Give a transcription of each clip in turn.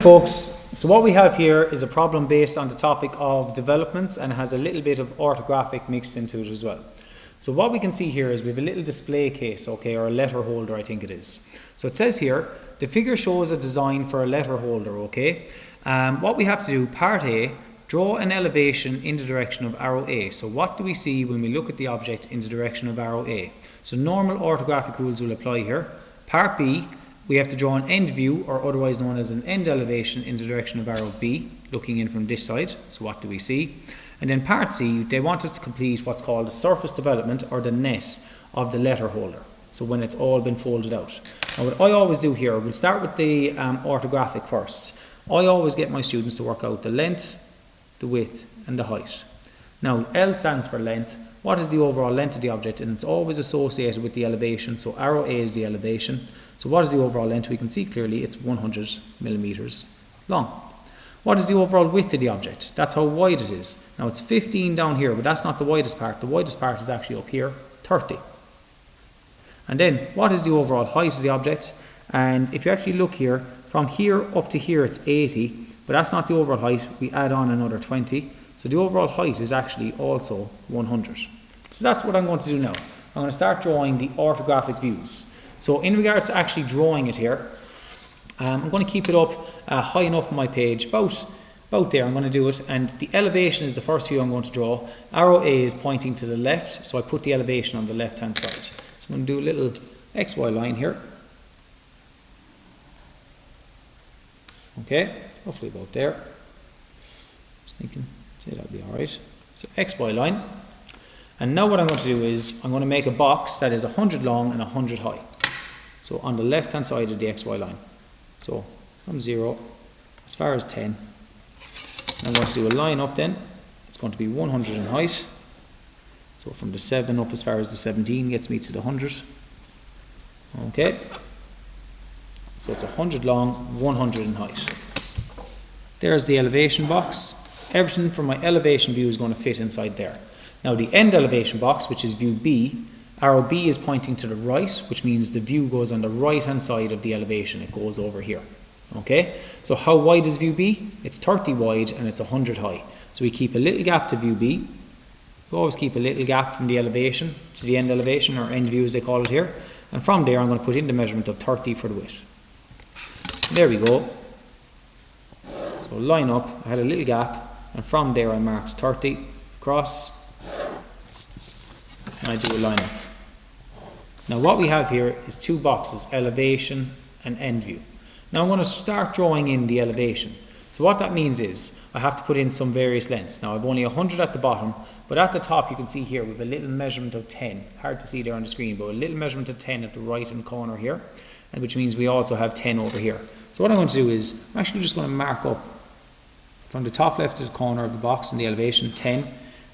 Folks, so what we have here is a problem based on the topic of developments and has a little bit of orthographic mixed into it as well. So what we can see here is we have a little display case, okay, or a letter holder I think it is. So it says here, the figure shows a design for a letter holder, okay. What we have to do, part A, draw an elevation in the direction of arrow A. So what do we see when we look at the object in the direction of arrow A? So normal orthographic rules will apply here. Part B, we have to draw an end view, or otherwise known as an end elevation, in the direction of arrow B, looking in from this side. So what do we see? And then part C, they want us to complete what's called the surface development, or the net, of the letter holder. So when it's all been folded out. Now what I always do here, we'll start with the orthographic first. I always get my students to work out the length, the width and the height. Now L stands for length. What is the overall length of the object? And it's always associated with the elevation. So arrow A is the elevation. So what is the overall length? We can see clearly it's 100 millimeters long. What is the overall width of the object? That's how wide it is. Now it's 15 down here, but that's not the widest part. The widest part is actually up here, 30. And then what is the overall height of the object? And if you actually look here, from here up to here it's 80, but that's not the overall height. We add on another 20. So the overall height is actually also 100. So that's what I'm going to do now. I'm going to start drawing the orthographic views. So in regards to actually drawing it here, I'm going to keep it up high enough on my page, about there I'm going to do it, and the elevation is the first view I'm going to draw. Arrow A is pointing to the left, so I put the elevation on the left hand side. So I'm going to do a little XY line here. Okay, roughly about there. Just thinking, say that'll be alright. So XY line. And now what I'm going to do is I'm going to make a box that is 100 long and 100 high. So on the left hand side of the XY line. So from 0 as far as 10. I'm going to do a line up then. It's going to be 100 in height. So from the 7 up as far as the 17 gets me to the 100. Okay. So it's 100 long, 100 in height. There's the elevation box. Everything from my elevation view is going to fit inside there. Now the end elevation box, which is view B, arrow B is pointing to the right, which means the view goes on the right hand side of the elevation. It goes over here. Okay, so how wide is view B? It's 30 wide and it's 100 high. So we keep a little gap to view B. We always keep a little gap from the elevation to the end elevation, or end view as they call it here. And from there I'm going to put in the measurement of 30 for the width. There we go. So line up, I had a little gap, and from there I marked 30 across, and I do a line up. Now what we have here is two boxes, elevation and end view. Now I'm going to start drawing in the elevation. So what that means is I have to put in some various lengths. Now I've only 100 at the bottom, but at the top you can see here we have a little measurement of 10. Hard to see there on the screen, but a little measurement of 10 at the right hand corner here, and which means we also have 10 over here. So what I'm going to do is I'm actually just going to mark up from the top left corner of the box in the elevation 10,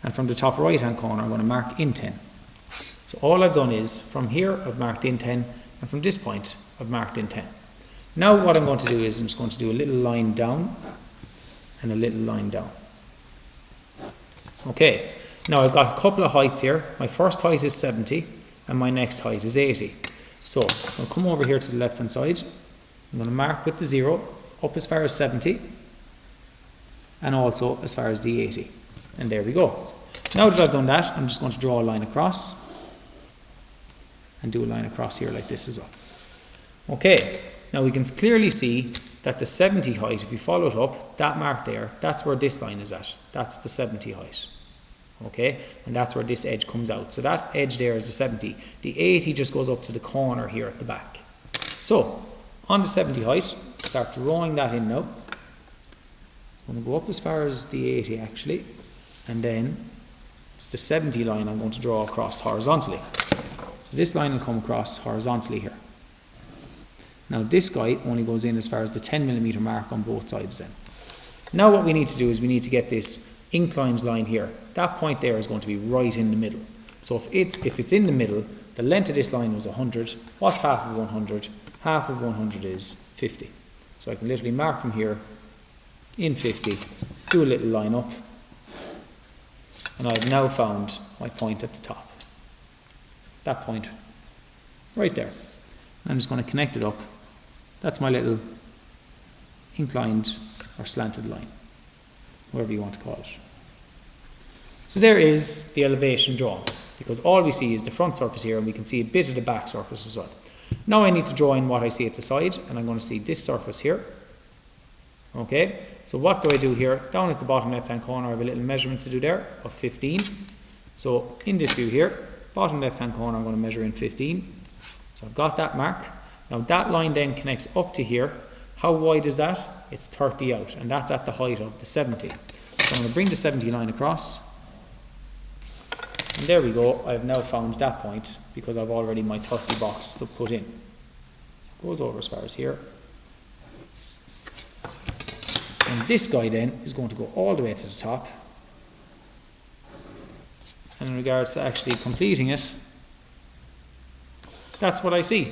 and from the top right hand corner I'm going to mark in 10. So all I've done is from here I've marked in 10, and from this point I've marked in 10. Now what I'm going to do is I'm just going to do a little line down and a little line down. Okay, now I've got a couple of heights here. My first height is 70 and my next height is 80. So I'll come over here to the left hand side. I'm going to mark with the 0 up as far as 70 and also as far as the 80. And there we go. Now that I've done that, I'm just going to draw a line across and do a line across here like this as well. Okay, now we can clearly see that the 70 height, if you follow it up, that mark there, that's where this line is at. That's the 70 height. Okay, and that's where this edge comes out. So that edge there is the 70. The 80 just goes up to the corner here at the back. So on the 70 height, start drawing that in now. It's going to go up as far as the 80 actually, and then it's the 70 line I'm going to draw across horizontally. So this line will come across horizontally here. Now this guy only goes in as far as the 10 millimeter mark on both sides then. Now what we need to do is we need to get this inclined line here. That point there is going to be right in the middle. So if it's in the middle, the length of this line was 100. What's half of 100? Half of 100 is 50. So I can literally mark from here in 50, do a little line up, and I've now found my point at the top. That point right there. I'm just going to connect it up. That's my little inclined or slanted line, whatever you want to call it. So there is the elevation drawn, because all we see is the front surface here, and we can see a bit of the back surface as well. Now I need to draw in what I see at the side, and I'm going to see this surface here. Okay, so what do I do here? Down at the bottom left hand corner I have a little measurement to do there of 15. So in this view here, bottom left hand corner I'm going to measure in 15. So I've got that mark. Now that line then connects up to here. How wide is that? It's 30 out, and that's at the height of the 70. So I'm going to bring the 70 line across. And there we go, I've now found that point because I've already my 30 box to put in. It goes over as far as here. And this guy then is going to go all the way to the top. And in regards to actually completing it, that's what I see.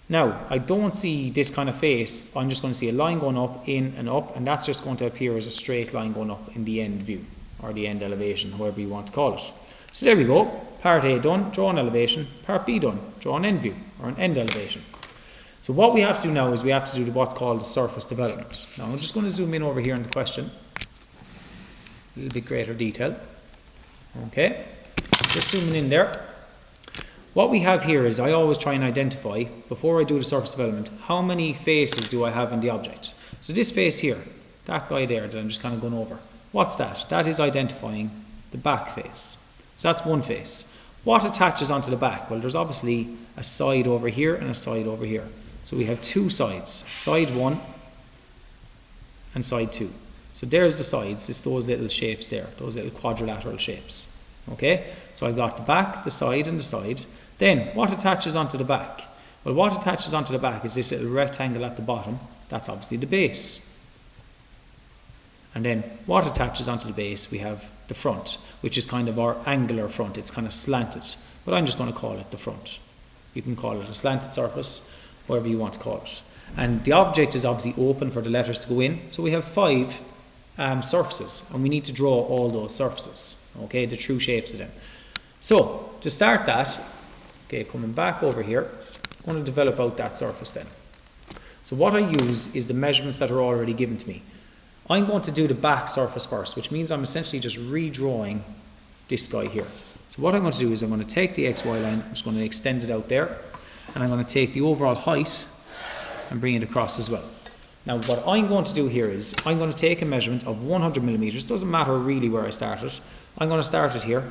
Now, I don't see this kind of face, I'm just going to see a line going up, in and up, and that's just going to appear as a straight line going up in the end view, or the end elevation, however you want to call it. So there we go, part A done, draw an elevation, part B done, draw an end view, or an end elevation. So what we have to do now is we have to do what's called the surface development. Now I'm just going to zoom in over here in the question, a little bit greater detail. Okay, just zooming in there. What we have here is I always try and identify, before I do the surface development, how many faces do I have in the object. So this face here, that guy there that I'm just kind of going over, what's that? That is identifying the back face. So that's one face. What attaches onto the back? Well, there's obviously a side over here and a side over here. So we have two sides, side 1 and side 2. So there's the sides, it's those little shapes there, those little quadrilateral shapes. Okay, so I've got the back, the side and the side. Then what attaches onto the back? Well, what attaches onto the back is this little rectangle at the bottom. That's obviously the base. And then what attaches onto the base? We have the front, which is kind of our angular front. It's kind of slanted, but I'm just going to call it the front. You can call it a slanted surface, whatever you want to call it. And the object is obviously open for the letters to go in. So we have 5 surfaces, and we need to draw all those surfaces, okay, the true shapes of them. So to start that, okay, coming back over here, I'm going to develop out that surface then. So what I use is the measurements that are already given to me. I'm going to do the back surface first, which means I'm essentially just redrawing this guy here. So what I'm going to do is I'm going to take the XY line, I'm just going to extend it out there, and I'm going to take the overall height and bring it across as well. Now what I'm going to do here is I'm going to take a measurement of 100 millimeters. Doesn't matter really where I start it. I'm going to start it here,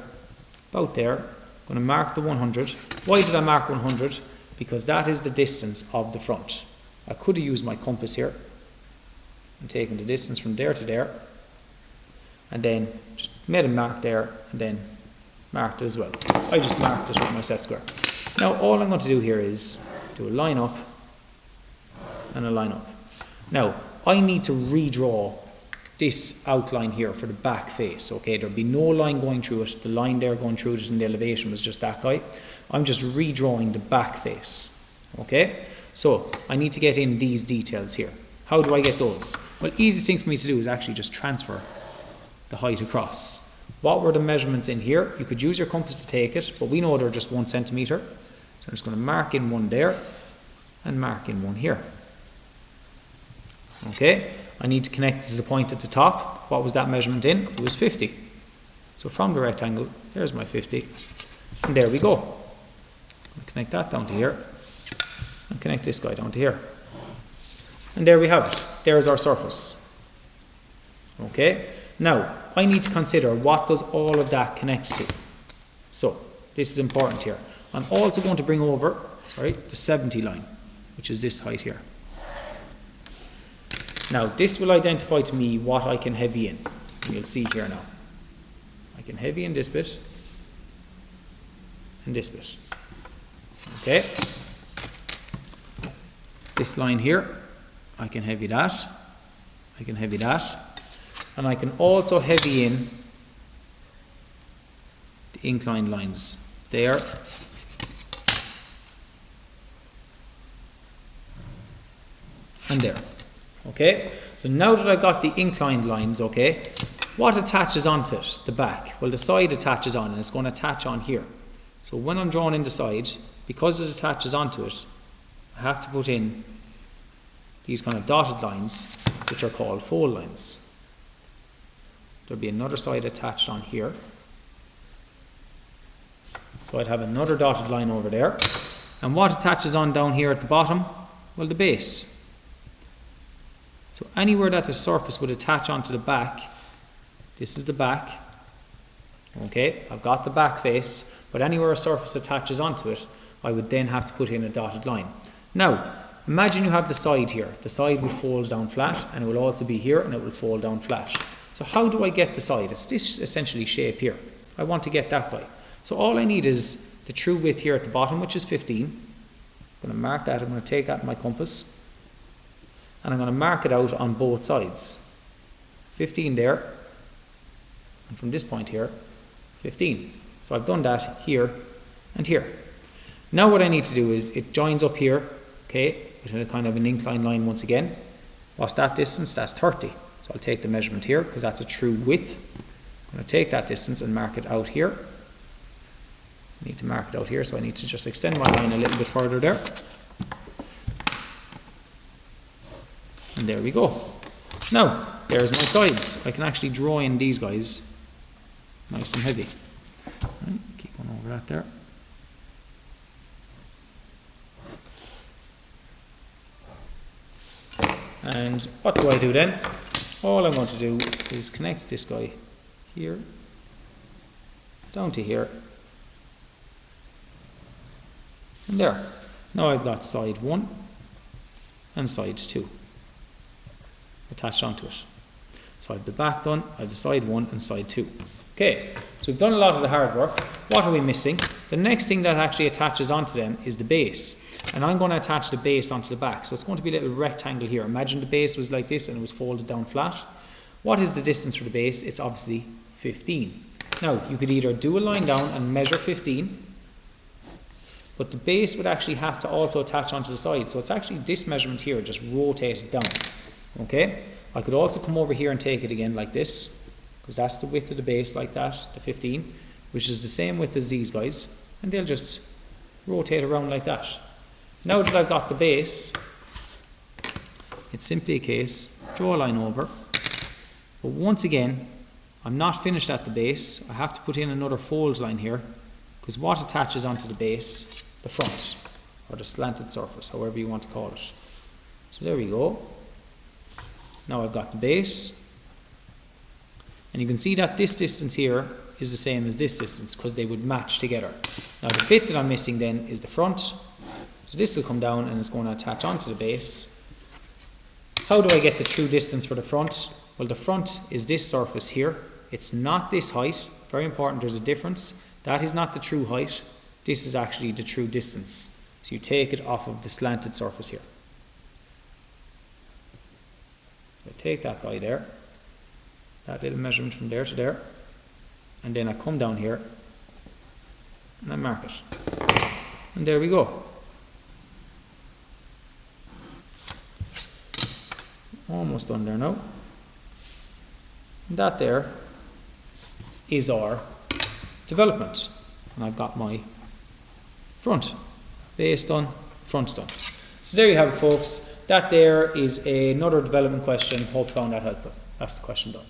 about there. I'm going to mark the 100. Why did I mark 100? Because that is the distance of the front. I could have used my compass here and taken the distance from there to there, and then just made a mark there and then marked it as well. I just marked it with my set square. Now all I'm going to do here is do a line up and a line up. Now I need to redraw this outline here for the back face. Okay, there'll be no line going through it. The line there going through it in the elevation was just that guy. I'm just redrawing the back face. Okay, so I need to get in these details here. How do I get those? Well, easiest thing for me to do is actually just transfer the height across. What were the measurements in here? You could use your compass to take it, but we know they're just 1 centimeter. So I'm just going to mark in one there and mark in one here. Okay, I need to connect it to the point at the top. What was that measurement in? It was 50. So from the rectangle, there's my 50. And there we go. I'll connect that down to here and connect this guy down to here. And there we have it. There's our surface. Okay, now I need to consider what does all of that connect to. So this is important here. I'm also going to bring over, the 70 line, which is this height here. Now this will identify to me what I can heavy in. And you'll see here now. I can heavy in this bit and this bit. Okay. This line here, I can heavy that. I can heavy that. And I can also heavy in the inclined lines there. And there. Okay, so now that I've got the inclined lines, okay, what attaches onto it? The back. Well, the side attaches on, and it's going to attach on here. So when I'm drawing in the side, because it attaches onto it, I have to put in these kind of dotted lines, which are called fold lines. There'll be another side attached on here. So I'd have another dotted line over there. And what attaches on down here at the bottom? Well, the base. So anywhere that the surface would attach onto the back, this is the back. Okay, I've got the back face, but anywhere a surface attaches onto it, I would then have to put in a dotted line. Now, imagine you have the side here. The side would fold down flat, and it will also be here, and it will fold down flat. So how do I get the side? It's this essentially shape here. I want to get that guy. So all I need is the true width here at the bottom, which is 15. I'm going to mark that. I'm going to take that in my compass, and I'm going to mark it out on both sides. 15 there, and from this point here, 15. So I've done that here and here. Now what I need to do is it joins up here, okay, with a kind of an inclined line once again. What's that distance? That's 30. So I'll take the measurement here because that's a true width. I'm going to take that distance and mark it out here. I need to mark it out here, so I need to just extend my line a little bit further there. And there we go. Now, there's my sides. I can actually draw in these guys nice and heavy. Right, keep going over that there. And what do I do then? All I'm going to do is connect this guy here, down to here, and there. Now I've got side 1 and side 2 attached onto it. So I have the back done, I have the side 1 and side 2. Okay, so we've done a lot of the hard work. What are we missing? The next thing that actually attaches onto them is the base. And I'm going to attach the base onto the back. So it's going to be a little rectangle here. Imagine the base was like this and it was folded down flat. What is the distance for the base? It's obviously 15. Now, you could either do a line down and measure 15, but the base would actually have to also attach onto the side. So it's actually this measurement here, just rotate it down. Okay? I could also come over here and take it again like this, because that's the width of the base like that, the 15, which is the same width as these guys, and they'll just rotate around like that. Now that I've got the base, it's simply a case, draw a line over, but once again, I'm not finished at the base. I have to put in another fold line here, because what attaches onto the base? The front, or the slanted surface, however you want to call it. So there we go. Now I've got the base, and you can see that this distance here is the same as this distance, because they would match together. Now the bit that I'm missing then is the front. So this will come down and it's going to attach onto the base. How do I get the true distance for the front? Well, the front is this surface here. It's not this height. Very important, there's a difference. That is not the true height. This is actually the true distance. So you take it off of the slanted surface here. So I take that guy there, that little measurement from there to there, and then I come down here and I mark it. And there we go. Almost done there now. And that there is our development. And I've got my front. Base done, front done. So there you have it, folks. That there is another development question. Hope you found that helpful. That's the question done.